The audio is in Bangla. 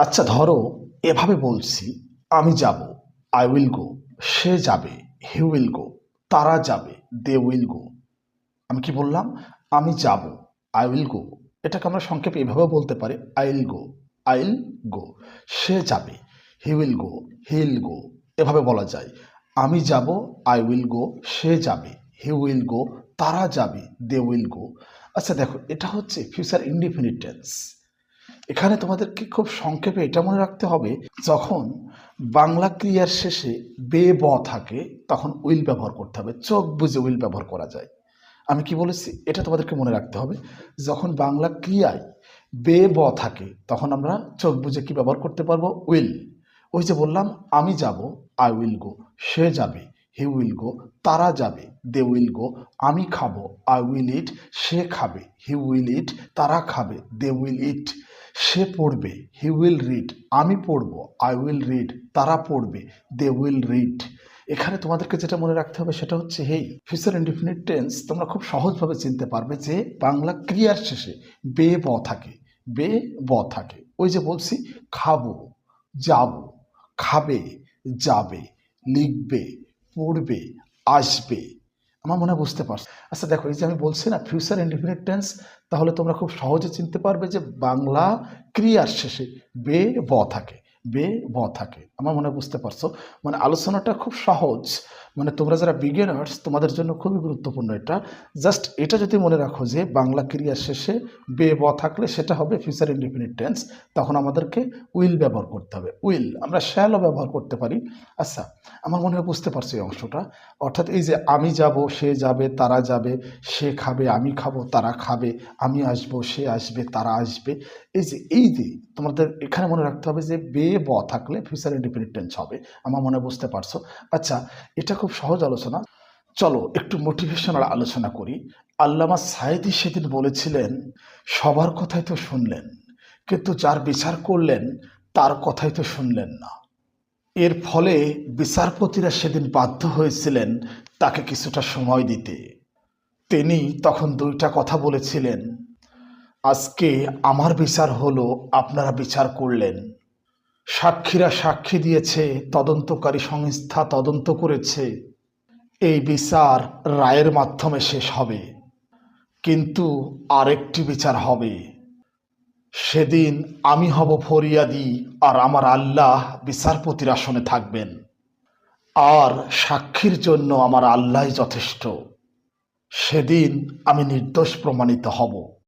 আচ্ছা ধরো এভাবে বলছি, আমি যাব, আই উইল গো। সে যাবে, হি উইল গো। তারা যাবে, দে উইল গো। আমি কি বললাম? আমি যাব, আই উইল গো। এটাকে আমরা সংক্ষেপে এভাবে বলতে পারি, আইল গো, আইল গো। সে যাবে, হি উইল গো, হিল গো। এভাবে বলা যায়, আমি যাব, আই উইল গো। সে যাবে, হি উইল গো। তারা যাবে, দে উইল গো। আচ্ছা দেখো, এটা হচ্ছে ফিউচার ইনডিফিনিট টেন্স। এখানে তোমাদেরকে খুব সংক্ষেপে এটা মনে রাখতে হবে, যখন বাংলা ক্রিয়ার শেষে বে ব থাকে তখন উইল ব্যবহার করতে হবে। চোখ বুজে উইল ব্যবহার করা যায়। আমি কি বলেছি এটা তোমাদেরকে মনে রাখতে হবে। যখন বাংলা ক্রিয়ায় বে ব থাকে তখন আমরা চোখ বুজে কি ব্যবহার করতে পারবো? উইল। ওই যে বললাম, আমি যাব, আই উইল গো। সে যাবে, হি উইল গো। তারা যাবে, দে উইল গো। আমি খাবো, আই উইল ইট। সে খাবে, হি উইল ইট। তারা খাবে, দে উইল ইট। সে পড়বে, হি উইল রিড। আমি পড়বো, আই উইল রিড। তারা পড়বে, দে উইল রিড। এখানে তোমাদেরকে যেটা মনে রাখতে হবে সেটা হচ্ছে, হেই ফিউচার ইনডিফিনিট টেন্স তোমরা খুব সহজভাবে চিনতে পারবে যে বাংলা ক্রিয়ার শেষে বে ব থাকে, বে ব থাকে। ওই যে বলছি, খাবো, যাব, খাবে, যাবে, লিখবে, পড়বে, আসবে। আমার মনে হয় বুঝতে পারছো। আচ্ছা দেখো, এই যে আমি বলছি না ফিউচার ইনডিফিনিট টেন্স, তাহলে তোমরা খুব সহজে চিনতে পারবে যে বাংলা ক্রিয়ার শেষে বে ব থাকে, বে ব থাকে। আমার মনে হয় বুঝতে পারছো। মানে আলোচনাটা খুব সহজ। মানে তোমরা যারা বিগিনার্স তোমাদের জন্য খুবই গুরুত্বপূর্ণ এটা। জাস্ট এটা যদি মনে রাখো যে বাংলা ক্রিয়ার শেষে বে ব থাকলে সেটা হবে ফিউচার ইনডিফিনিট টেন্স। তখন আমাদেরকে উইল ব্যবহার করতে হবে। উইল আমরা শ্যালও ব্যবহার করতে পারি। আচ্ছা, আমার মনে হয় বুঝতে পারছো এই অংশটা। অর্থাৎ এই যে আমি যাব, সে যাবে, তারা যাবে, সে খাবে, আমি খাবো, তারা খাবে, আমি আসবো, সে আসবে, তারা আসবে। এই যে তোমাদের এখানে মনে রাখতে হবে যে বে ব থাকলে ফিউচার ইনডিফিনিট টেন্স হবে। আমার মনে হয় বুঝতে পারছো। আচ্ছা, এটা খুব সহজ আলোচনা। চলো একটু মোটিভেশনাল আলোচনা করি। আল্লামা সায়েদী সেদিন বলেছিলেন, সবার কথাই তো শুনলেন, কিন্তু যার বিচার করলেন তার কথাই তো শুনলেন না। এর ফলে বিচারপতিরা সেদিন বাধ্য হয়েছিলেন তাকে কিছুটা সময় দিতে। তিনি তখন দুইটা কথা বলেছিলেন, আজকে আমার বিচার হলো, আপনারা বিচার করলেন। সাক্ষীরা সাক্ষী দিয়েছে, তদন্তকারী সংস্থা তদন্ত করেছে। এই বিচার রায়ের মাধ্যমে শেষ হবে, কিন্তু আরেকটি বিচার হবে। সেদিন আমি হব ফরিয়াদি, আর আমার আল্লাহ বিচারপতির আসনে থাকবেন। আর সাক্ষীর জন্য আমার আল্লাহই যথেষ্ট। সেদিন আমি নির্দোষ প্রমাণিত হব।